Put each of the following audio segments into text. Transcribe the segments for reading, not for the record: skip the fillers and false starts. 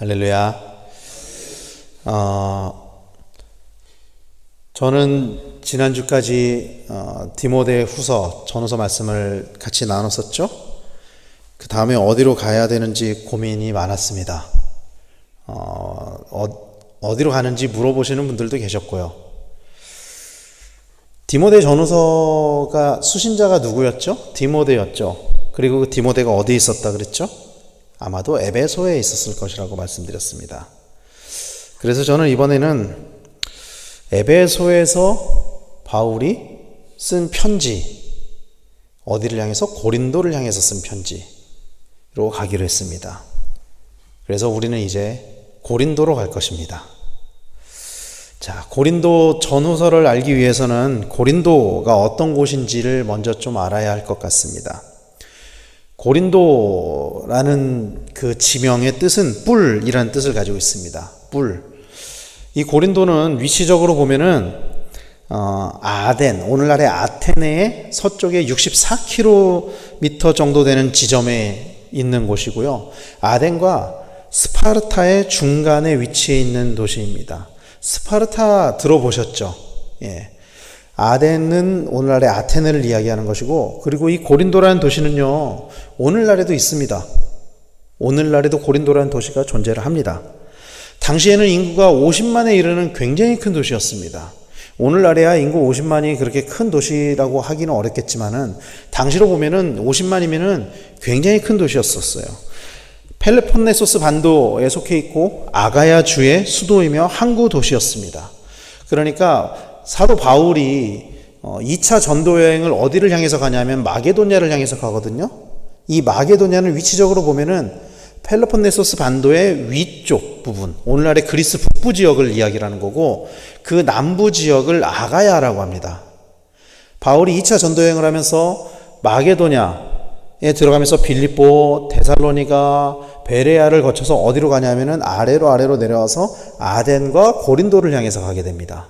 할렐루야. 저는 지난주까지 디모데 후서 전후서 말씀을 같이 나눴었죠. 그 다음에 어디로 가야 되는지 고민이 많았습니다. 어디로 가는지 물어보시는 분들도 계셨고요. 디모데 전후서가 수신자가 누구였죠? 디모데였죠. 그리고 그 디모데가 어디에 있었다 그랬죠? 아마도 에베소에 있었을 것이라고 말씀드렸습니다. 그래서 저는 이번에는 에베소에서 바울이 쓴 편지, 어디를 향해서? 고린도를 향해서 쓴 편지로 가기로 했습니다. 그래서 우리는 이제 고린도로 갈 것입니다. 자, 고린도 전후서를 알기 위해서는 고린도가 어떤 곳인지를 먼저 좀 알아야 할 것 같습니다. 고린도라는 그 지명의 뜻은 뿔이라는 뜻을 가지고 있습니다. 뿔. 이 고린도는 위치적으로 보면은 아덴, 오늘날의 아테네의 서쪽에 64km 정도 되는 지점에 있는 곳이고요. 아덴과 스파르타의 중간에 위치해 있는 도시입니다. 스파르타 들어보셨죠? 예. 아덴은 오늘날의 아테네를 이야기하는 것이고, 그리고 이 고린도라는 도시는요, 오늘날에도 있습니다. 오늘날에도 고린도라는 도시가 존재를 합니다. 당시에는 인구가 50만에 이르는 굉장히 큰 도시였습니다. 오늘날에야 인구 50만이 그렇게 큰 도시라고 하기는 어렵겠지만은, 당시로 보면은 50만이면은 굉장히 큰 도시였었어요. 펠로폰네소스 반도에 속해 있고, 아가야 주의 수도이며 항구 도시였습니다. 그러니까 사도 바울이 2차 전도 여행을 어디를 향해서 가냐면 마게도냐를 향해서 가거든요. 이 마게도냐는 위치적으로 보면은 펠로폰네소스 반도의 위쪽 부분, 오늘날의 그리스 북부 지역을 이야기하는 거고, 그 남부 지역을 아가야라고 합니다. 바울이 2차 전도 여행을 하면서 마게도냐에 들어가면서 빌립보, 데살로니가, 베레아를 거쳐서 어디로 가냐면은 아래로 내려와서 아덴과 고린도를 향해서 가게 됩니다.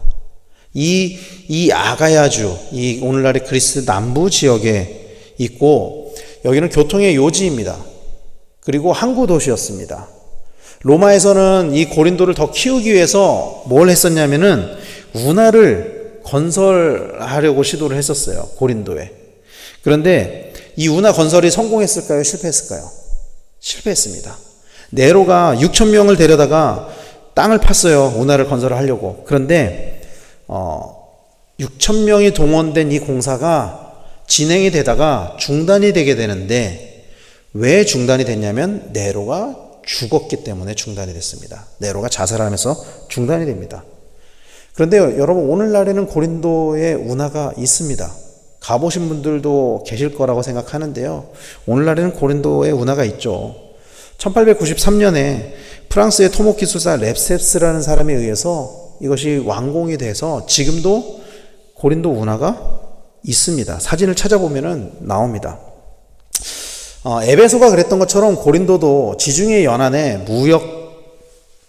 이 아가야주, 이 오늘날의 그리스 남부 지역에 있고, 여기는 교통의 요지입니다. 그리고 항구 도시였습니다. 로마에서는 이 고린도를 더 키우기 위해서 뭘 했었냐면은 운하를 건설하려고 시도를 했었어요. 고린도에. 그런데 이 운하 건설이 성공했을까요? 실패했을까요? 실패했습니다. 네로가 6,000명을 데려다가 땅을 팠어요. 운하를 건설하려고. 그런데 6,000명이 동원된 이 공사가 진행이 되다가 중단이 되게 되는데, 왜 중단이 됐냐면 네로가 죽었기 때문에 중단이 됐습니다. 네로가 자살하면서 중단이 됩니다. 그런데 여러분, 오늘날에는 고린도에 운하가 있습니다. 가보신 분들도 계실 거라고 생각하는데요. 오늘날에는 고린도에 운하가 있죠. 1893년에 프랑스의 토목 기술사 렙셉스라는 사람에 의해서 이것이 완공이 돼서 지금도 고린도 운하가 있습니다. 사진을 찾아보면 나옵니다. 에베소가 그랬던 것처럼 고린도도 지중해 연안의 무역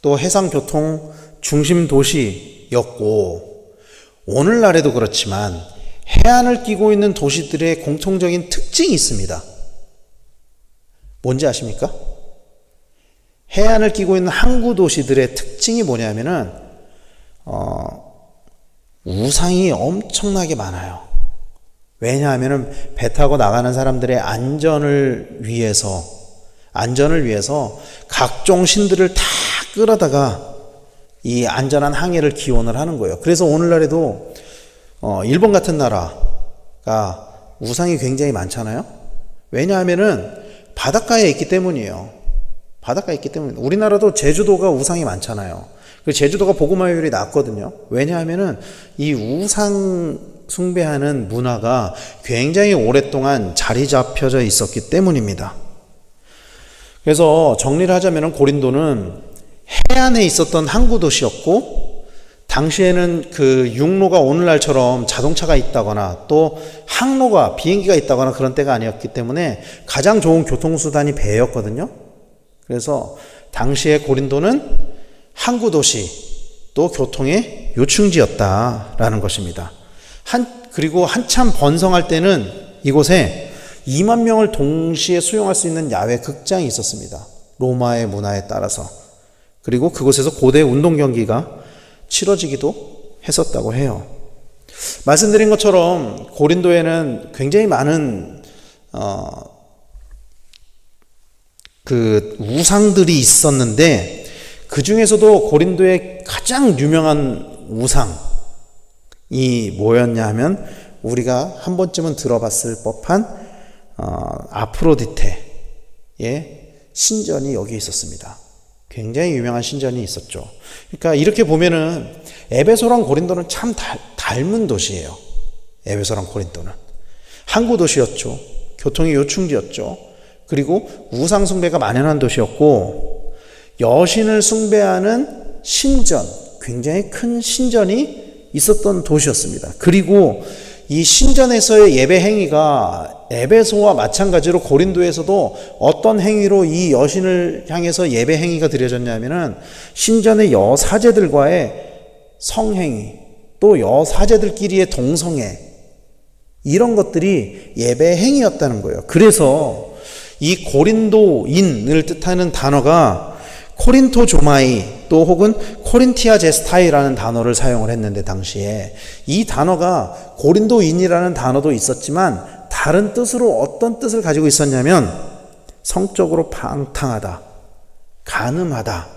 또 해상교통 중심 도시였고, 오늘날에도 그렇지만 해안을 끼고 있는 도시들의 공통적인 특징이 있습니다. 뭔지 아십니까? 해안을 끼고 있는 항구 도시들의 특징이 뭐냐면은 우상이 엄청나게 많아요. 왜냐하면은 배 타고 나가는 사람들의 안전을 위해서 각종 신들을 다 끌어다가 이 안전한 항해를 기원을 하는 거예요. 그래서 오늘날에도 일본 같은 나라가 우상이 굉장히 많잖아요. 왜냐하면은 바닷가에 있기 때문이에요. 바닷가에 있기 때문에. 우리나라도 제주도가 우상이 많잖아요. 제주도가 복음화율이 낮거든요. 왜냐하면은 이 우상 숭배하는 문화가 굉장히 오랫동안 자리 잡혀져 있었기 때문입니다. 그래서 정리를 하자면 고린도는 해안에 있었던 항구 도시였고, 당시에는 그 육로가 오늘날처럼 자동차가 있다거나 또 항로가 비행기가 있다거나 그런 때가 아니었기 때문에 가장 좋은 교통수단이 배였거든요. 그래서 당시에 고린도는 항구 도시 또 교통의 요충지였다라는 것입니다. 그리고 한참 번성할 때는 이곳에 2만 명을 동시에 수용할 수 있는 야외 극장이 있었습니다. 로마의 문화에 따라서. 그리고 그곳에서 고대 운동 경기가 치러지기도 했었다고 해요. 말씀드린 것처럼 고린도에는 굉장히 많은 그 우상들이 있었는데, 그 중에서도 고린도의 가장 유명한 우상이 뭐였냐 하면 우리가 한 번쯤은 들어봤을 법한 아프로디테의 신전이 여기에 있었습니다. 굉장히 유명한 신전이 있었죠. 그러니까 이렇게 보면은 에베소랑 고린도는 참 닮은 도시예요. 에베소랑 고린도는 항구 도시였죠. 교통의 요충지였죠. 그리고 우상 숭배가 만연한 도시였고, 여신을 숭배하는 신전, 굉장히 큰 신전이 있었던 도시였습니다. 그리고 이 신전에서의 예배 행위가 에베소와 마찬가지로 고린도에서도 어떤 행위로 이 여신을 향해서 예배 행위가 드려졌냐면은 신전의 여사제들과의 성행위, 또 여사제들끼리의 동성애, 이런 것들이 예배 행위였다는 거예요. 그래서 이 고린도인을 뜻하는 단어가 코린토조마이, 또 혹은 코린티아 제스타이라는 단어를 사용을 했는데, 당시에 이 단어가 고린도인이라는 단어도 있었지만 다른 뜻으로 어떤 뜻을 가지고 있었냐면 성적으로 방탕하다, 간음하다,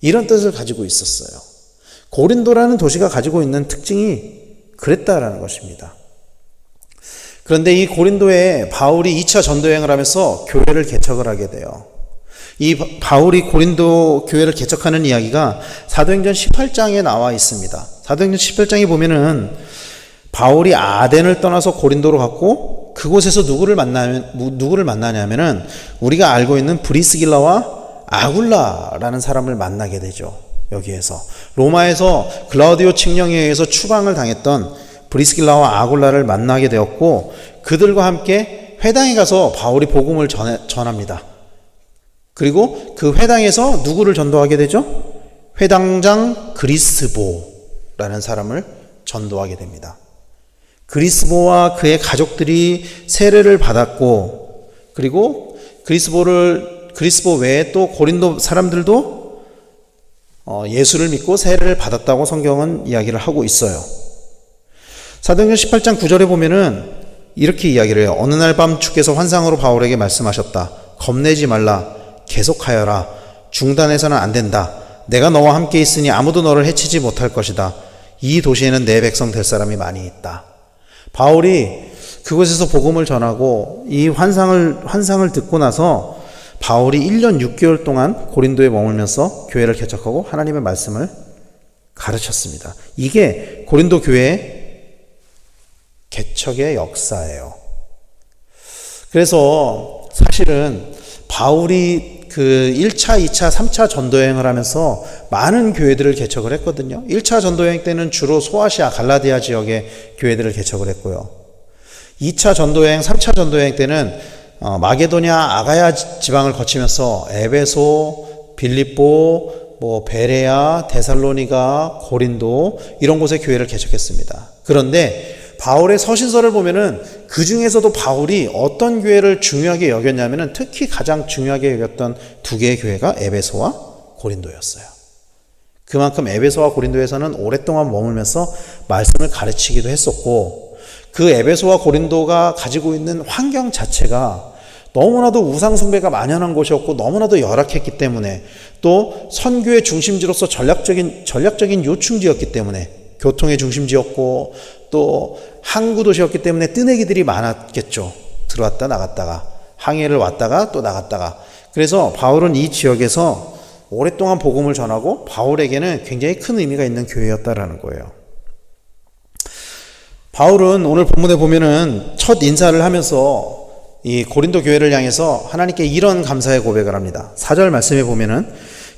이런 뜻을 가지고 있었어요. 고린도라는 도시가 가지고 있는 특징이 그랬다라는 것입니다. 그런데 이 고린도에 바울이 2차 전도여행을 하면서 교회를 개척을 하게 돼요. 이 바울이 고린도 교회를 개척하는 이야기가 사도행전 18장에 나와 있습니다. 사도행전 18장에 보면은 바울이 아덴을 떠나서 고린도로 갔고, 그곳에서 누구를 만나냐면은 우리가 알고 있는 브리스길라와 아굴라라는 사람을 만나게 되죠. 여기에서 로마에서 글라우디오 칙령에 의해서 추방을 당했던 브리스길라와 아굴라를 만나게 되었고, 그들과 함께 회당에 가서 바울이 복음을 전합니다. 그리고 그 회당에서 누구를 전도하게 되죠? 회당장 그리스보라는 사람을 전도하게 됩니다. 그리스보와 그의 가족들이 세례를 받았고, 그리고 그리스보 외에 또 고린도 사람들도 예수를 믿고 세례를 받았다고 성경은 이야기를 하고 있어요. 사도행전 18장 9절에 보면은 이렇게 이야기를 해요. 어느 날 밤 주께서 환상으로 바울에게 말씀하셨다. 겁내지 말라. 계속하여라. 중단해서는 안 된다. 내가 너와 함께 있으니 아무도 너를 해치지 못할 것이다. 이 도시에는 내 백성 될 사람이 많이 있다. 바울이 그곳에서 복음을 전하고 이 환상을 듣고 나서 바울이 1년 6개월 동안 고린도에 머물면서 교회를 개척하고 하나님의 말씀을 가르쳤습니다. 이게 고린도 교회의 개척의 역사예요. 그래서 사실은 바울이 그 1차, 2차, 3차 전도여행을 하면서 많은 교회들을 개척을 했거든요. 1차 전도여행 때는 주로 소아시아, 갈라디아 지역의 교회들을 개척을 했고요. 2차 전도여행, 3차 전도여행 때는 마게도냐, 아가야 지방을 거치면서 에베소, 빌립보, 베레아, 데살로니가, 고린도, 이런 곳에 교회를 개척했습니다. 그런데 바울의 서신서를 보면은 그 중에서도 바울이 어떤 교회를 중요하게 여겼냐면은 특히 가장 중요하게 여겼던 두 개의 교회가 에베소와 고린도였어요. 그만큼 에베소와 고린도에서는 오랫동안 머물면서 말씀을 가르치기도 했었고, 그 에베소와 고린도가 가지고 있는 환경 자체가 너무나도 우상숭배가 만연한 곳이었고 너무나도 열악했기 때문에, 또 선교의 중심지로서 전략적인 요충지였기 때문에, 교통의 중심지였고 또 항구 도시였기 때문에 뜨내기들이 많았겠죠. 들어왔다 나갔다가, 항해를 왔다가 또 나갔다가. 그래서 바울은 이 지역에서 오랫동안 복음을 전하고 바울에게는 굉장히 큰 의미가 있는 교회였다라는 거예요. 바울은 오늘 본문에 보면은 첫 인사를 하면서 이 고린도 교회를 향해서 하나님께 이런 감사의 고백을 합니다. 4절 말씀에 보면은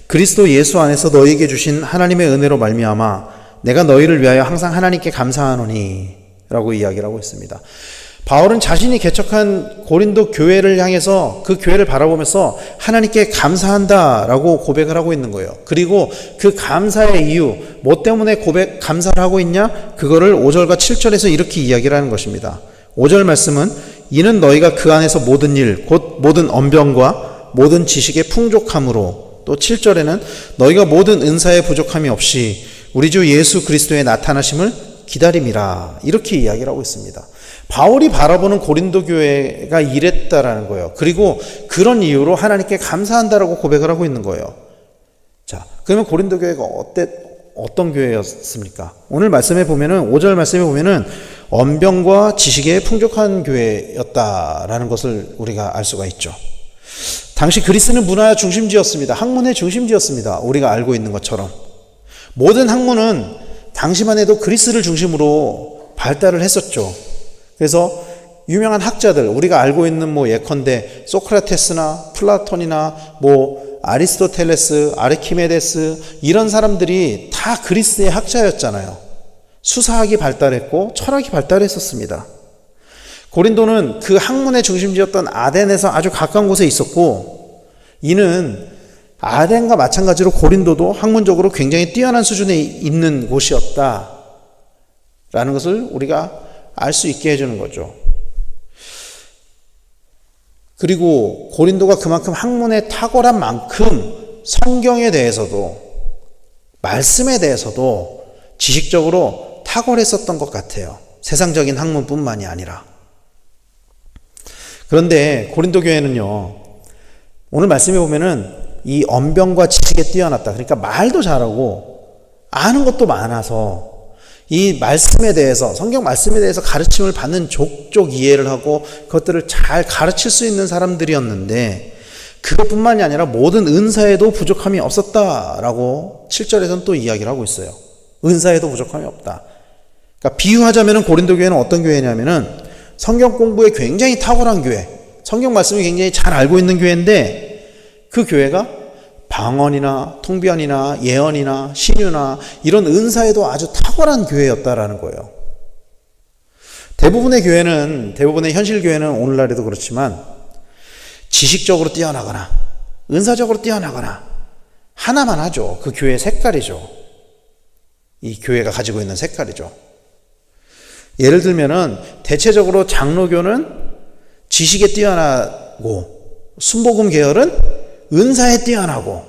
그리스도 예수 안에서 너희에게 주신 하나님의 은혜로 말미암아 내가 너희를 위하여 항상 하나님께 감사하노니 라고 이야기를 하고 있습니다. 바울은 자신이 개척한 고린도 교회를 향해서 그 교회를 바라보면서 하나님께 감사한다라고 고백을 하고 있는 거예요. 그리고 그 감사의 이유, 뭐 때문에 감사를 하고 있냐? 그거를 5절과 7절에서 이렇게 이야기를 하는 것입니다. 5절 말씀은 이는 너희가 그 안에서 모든 일, 곧 모든 언변과 모든 지식의 풍족함으로, 또 7절에는 너희가 모든 은사의 부족함이 없이 우리 주 예수 그리스도의 나타나심을 기다림이라 이렇게 이야기를 하고 있습니다. 바울이 바라보는 고린도 교회가 이랬다라는 거예요. 그리고 그런 이유로 하나님께 감사한다라고 고백을 하고 있는 거예요. 자, 그러면 고린도 교회가 어떤 교회였습니까? 오늘 말씀에 보면은 5절 말씀에 보면은 언병과 지식에 풍족한 교회였다라는 것을 우리가 알 수가 있죠. 당시 그리스는 문화 중심지였습니다. 학문의 중심지였습니다. 우리가 알고 있는 것처럼 모든 학문은 당시만 해도 그리스를 중심으로 발달을 했었죠. 그래서 유명한 학자들, 우리가 알고 있는 예컨대 소크라테스나 플라톤이나 아리스토텔레스, 아르키메데스 이런 사람들이 다 그리스의 학자였잖아요. 수사학이 발달했고 철학이 발달했었습니다. 고린도는 그 학문의 중심지였던 아덴에서 아주 가까운 곳에 있었고, 이는 아덴과 마찬가지로 고린도도 학문적으로 굉장히 뛰어난 수준에 있는 곳이었다라는 것을 우리가 알 수 있게 해주는 거죠. 그리고 고린도가 그만큼 학문에 탁월한 만큼 성경에 대해서도 말씀에 대해서도 지식적으로 탁월했었던 것 같아요. 세상적인 학문뿐만이 아니라. 그런데 고린도 교회는요, 오늘 말씀해 보면은 이 언병과 지식에 뛰어났다. 그러니까 말도 잘하고 아는 것도 많아서 이 말씀에 대해서, 성경 말씀에 대해서 가르침을 받는 족족 이해를 하고 그것들을 잘 가르칠 수 있는 사람들이었는데, 그것뿐만이 아니라 모든 은사에도 부족함이 없었다라고 7절에서는 또 이야기를 하고 있어요. 은사에도 부족함이 없다. 그러니까 비유하자면 고린도 교회는 어떤 교회냐면은 성경 공부에 굉장히 탁월한 교회, 성경 말씀을 굉장히 잘 알고 있는 교회인데, 그 교회가 방언이나 통변이나 예언이나 신유나 이런 은사에도 아주 탁월한 교회였다라는 거예요. 대부분의 현실 교회는 오늘날에도 그렇지만 지식적으로 뛰어나거나 은사적으로 뛰어나거나 하나만 하죠. 그 교회의 색깔이죠. 이 교회가 가지고 있는 색깔이죠. 예를 들면은 대체적으로 장로교는 지식에 뛰어나고 순복음 계열은 은사에 뛰어나고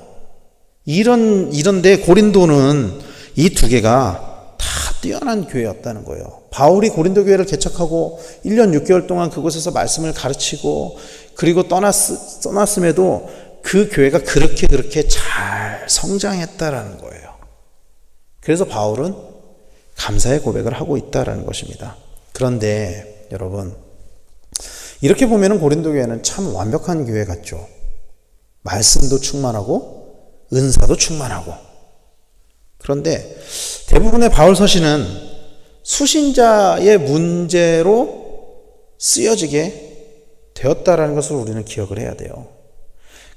이런데 고린도는 이 두 개가 다 뛰어난 교회였다는 거예요. 바울이 고린도 교회를 개척하고 1년 6개월 동안 그곳에서 말씀을 가르치고 그리고 떠났음에도 그 교회가 그렇게 잘 성장했다라는 거예요. 그래서 바울은 감사의 고백을 하고 있다라는 것입니다. 그런데 여러분, 이렇게 보면 고린도 교회는 참 완벽한 교회 같죠. 말씀도 충만하고 은사도 충만하고. 그런데 대부분의 바울 서신은 수신자의 문제로 쓰여지게 되었다라는 것을 우리는 기억을 해야 돼요.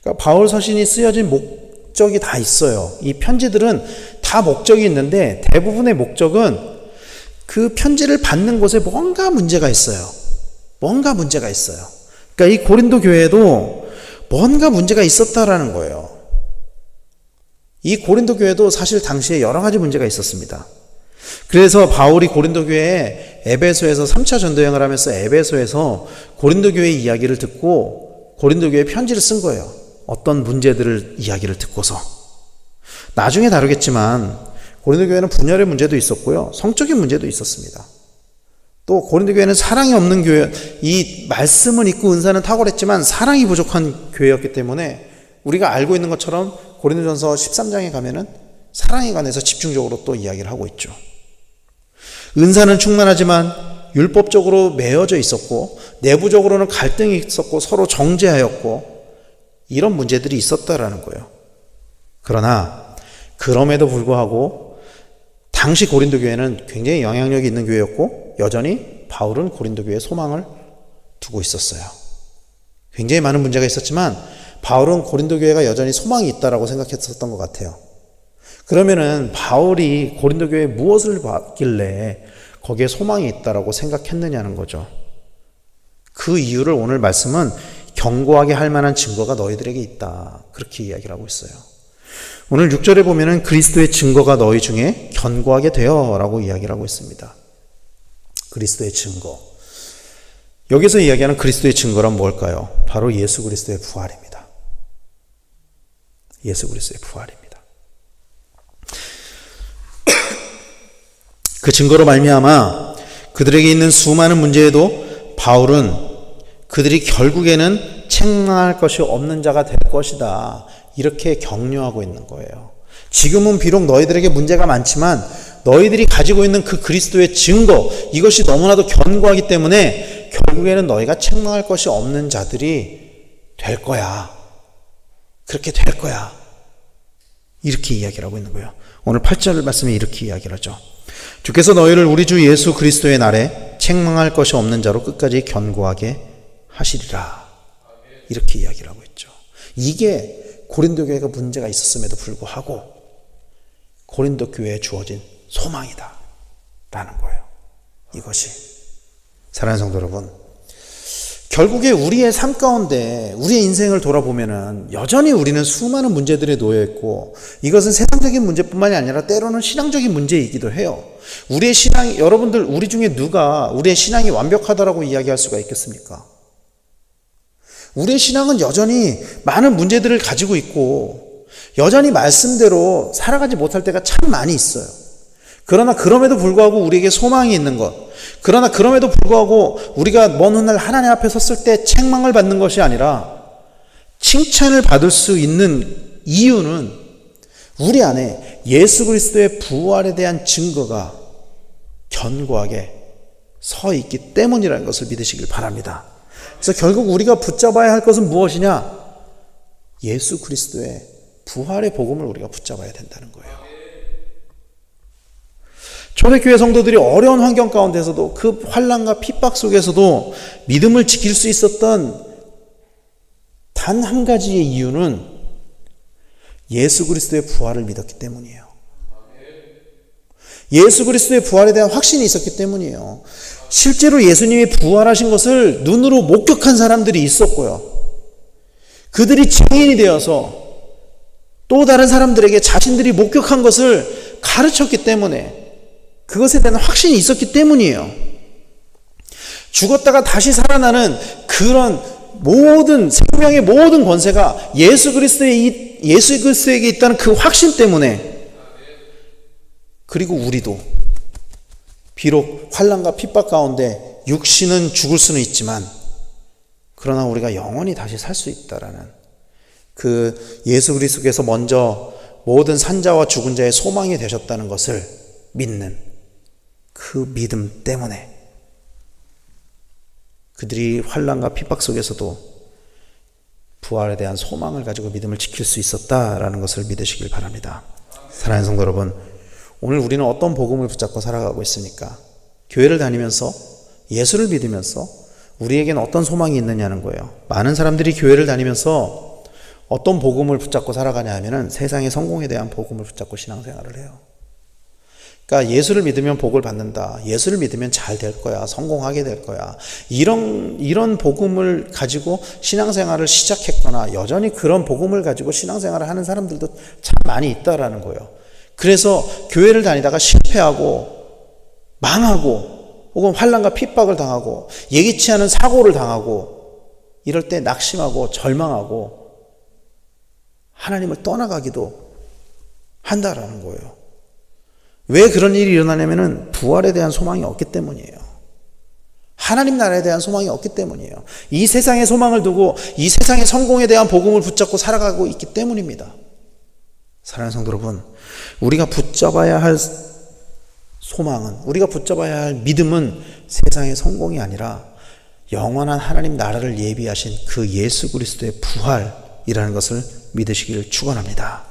그러니까 바울 서신이 쓰여진 목적이 다 있어요. 이 편지들은 다 목적이 있는데 대부분의 목적은 그 편지를 받는 곳에 뭔가 문제가 있어요. 그러니까 이 고린도 교회에도 뭔가 문제가 있었다라는 거예요. 이 고린도 교회도 사실 당시에 여러 가지 문제가 있었습니다. 그래서 바울이 고린도 교회에 에베소에서 3차 전도여행을 하면서 에베소에서 고린도 교회의 이야기를 듣고 고린도 교회에 편지를 쓴 거예요. 어떤 문제들을 이야기를 듣고서. 나중에 다루겠지만 고린도 교회는 분열의 문제도 있었고요. 성적인 문제도 있었습니다. 또 고린도 교회는 사랑이 없는 교회, 이 말씀은 있고 은사는 탁월했지만 사랑이 부족한 교회였기 때문에 우리가 알고 있는 것처럼 고린도전서 13장에 가면은 사랑에 관해서 집중적으로 또 이야기를 하고 있죠. 은사는 충만하지만 율법적으로 매여져 있었고 내부적으로는 갈등이 있었고 서로 정죄하였고 이런 문제들이 있었다라는 거예요. 그러나 그럼에도 불구하고 당시 고린도 교회는 굉장히 영향력이 있는 교회였고 여전히 바울은 고린도 교회에 소망을 두고 있었어요. 굉장히 많은 문제가 있었지만 바울은 고린도 교회가 여전히 소망이 있다라고 생각했었던 것 같아요. 그러면은 바울이 고린도 교회에 무엇을 봤길래 거기에 소망이 있다라고 생각했느냐는 거죠. 그 이유를 오늘 말씀은 경고하게 할 만한 증거가 너희들에게 있다. 그렇게 이야기를 하고 있어요. 오늘 6절에 보면은 그리스도의 증거가 너희 중에 견고하게 되어 라고 이야기를 하고 있습니다. 그리스도의 증거. 여기서 이야기하는 그리스도의 증거란 뭘까요? 바로 예수 그리스도의 부활입니다. 예수 그리스도의 부활입니다. 그 증거로 말미암아 그들에게 있는 수많은 문제에도 바울은 그들이 결국에는 책망할 것이 없는 자가 될 것이다, 이렇게 격려하고 있는 거예요. 지금은 비록 너희들에게 문제가 많지만 너희들이 가지고 있는 그 그리스도의 증거, 이것이 너무나도 견고하기 때문에 결국에는 너희가 책망할 것이 없는 자들이 될 거야. 그렇게 될 거야. 이렇게 이야기를 하고 있는 거예요. 오늘 8절 말씀에 이렇게 이야기를 하죠. 주께서 너희를 우리 주 예수 그리스도의 날에 책망할 것이 없는 자로 끝까지 견고하게 하시리라. 이렇게 이야기를 하고 있죠. 이게 고린도 교회가 문제가 있었음에도 불구하고 고린도 교회에 주어진 소망이다 라는 거예요. 이것이, 사랑하는 성도 여러분, 결국에 우리의 삶 가운데 우리의 인생을 돌아보면은 여전히 우리는 수많은 문제들에 놓여 있고, 이것은 세상적인 문제뿐만이 아니라 때로는 신앙적인 문제이기도 해요. 우리의 신앙이, 여러분들 우리 중에 누가 우리의 신앙이 완벽하다라고 이야기할 수가 있겠습니까? 우리의 신앙은 여전히 많은 문제들을 가지고 있고 여전히 말씀대로 살아가지 못할 때가 참 많이 있어요. 그러나 그럼에도 불구하고 우리에게 소망이 있는 것, 그러나 그럼에도 불구하고 우리가 먼 훗날 하나님 앞에 섰을 때 책망을 받는 것이 아니라 칭찬을 받을 수 있는 이유는 우리 안에 예수 그리스도의 부활에 대한 증거가 견고하게 서 있기 때문이라는 것을 믿으시길 바랍니다. 그래서 결국 우리가 붙잡아야 할 것은 무엇이냐? 예수 그리스도의 부활의 복음을 우리가 붙잡아야 된다는 거예요. 초대교회 성도들이 어려운 환경 가운데서도, 그 환난과 핍박 속에서도 믿음을 지킬 수 있었던 단 한 가지의 이유는 예수 그리스도의 부활을 믿었기 때문이에요. 예수 그리스도의 부활에 대한 확신이 있었기 때문이에요. 실제로 예수님이 부활하신 것을 눈으로 목격한 사람들이 있었고요. 그들이 증인이 되어서 또 다른 사람들에게 자신들이 목격한 것을 가르쳤기 때문에, 그것에 대한 확신이 있었기 때문이에요. 죽었다가 다시 살아나는 그런 모든 생명의 모든 권세가 예수 그리스도에게 있다는 그 확신 때문에, 그리고 우리도 비록 환난과 핍박 가운데 육신은 죽을 수는 있지만 그러나 우리가 영원히 다시 살 수 있다라는 그 예수 그리스도께서 먼저 모든 산자와 죽은 자의 소망이 되셨다는 것을 믿는 그 믿음 때문에 그들이 환난과 핍박 속에서도 부활에 대한 소망을 가지고 믿음을 지킬 수 있었다라는 것을 믿으시길 바랍니다. 사랑하는 성도 여러분, 오늘 우리는 어떤 복음을 붙잡고 살아가고 있습니까? 교회를 다니면서, 예수를 믿으면서 우리에게는 어떤 소망이 있느냐는 거예요. 많은 사람들이 교회를 다니면서 어떤 복음을 붙잡고 살아가냐 하면은 세상의 성공에 대한 복음을 붙잡고 신앙생활을 해요. 그러니까 예수를 믿으면 복을 받는다, 예수를 믿으면 잘 될 거야, 성공하게 될 거야, 이런 복음을 가지고 신앙생활을 시작했거나 여전히 그런 복음을 가지고 신앙생활을 하는 사람들도 참 많이 있다라는 거예요. 그래서 교회를 다니다가 실패하고 망하고 혹은 환난과 핍박을 당하고 예기치 않은 사고를 당하고 이럴 때 낙심하고 절망하고 하나님을 떠나가기도 한다라는 거예요. 왜 그런 일이 일어나냐면은 부활에 대한 소망이 없기 때문이에요. 하나님 나라에 대한 소망이 없기 때문이에요. 이 세상의 소망을 두고 이 세상의 성공에 대한 복음을 붙잡고 살아가고 있기 때문입니다. 사랑하는 성도 여러분, 우리가 붙잡아야 할 소망은, 우리가 붙잡아야 할 믿음은 세상의 성공이 아니라 영원한 하나님 나라를 예비하신 그 예수 그리스도의 부활이라는 것을 믿으시기를 축원합니다.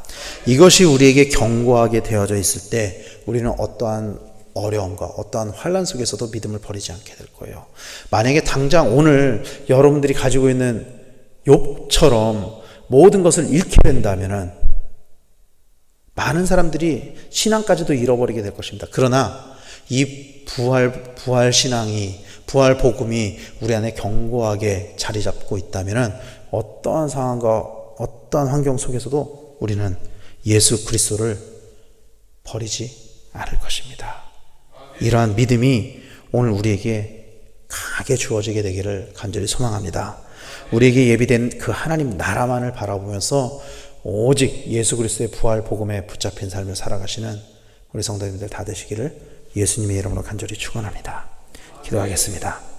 이것이 우리에게 견고하게 되어져 있을 때 우리는 어떠한 어려움과 어떠한 환난 속에서도 믿음을 버리지 않게 될 거예요. 만약에 당장 오늘 여러분들이 가지고 있는 욥처럼 모든 것을 잃게 된다면은 많은 사람들이 신앙까지도 잃어버리게 될 것입니다. 그러나 이 부활 신앙이, 부활 복음이 우리 안에 견고하게 자리 잡고 있다면은 어떠한 상황과 어떠한 환경 속에서도 우리는 예수 그리스도를 버리지 않을 것입니다. 이러한 믿음이 오늘 우리에게 강하게 주어지게 되기를 간절히 소망합니다. 우리에게 예비된 그 하나님 나라만을 바라보면서 오직 예수 그리스도의 부활 복음에 붙잡힌 삶을 살아가시는 우리 성도님들 다 되시기를 예수님의 이름으로 간절히 축원합니다. 기도하겠습니다.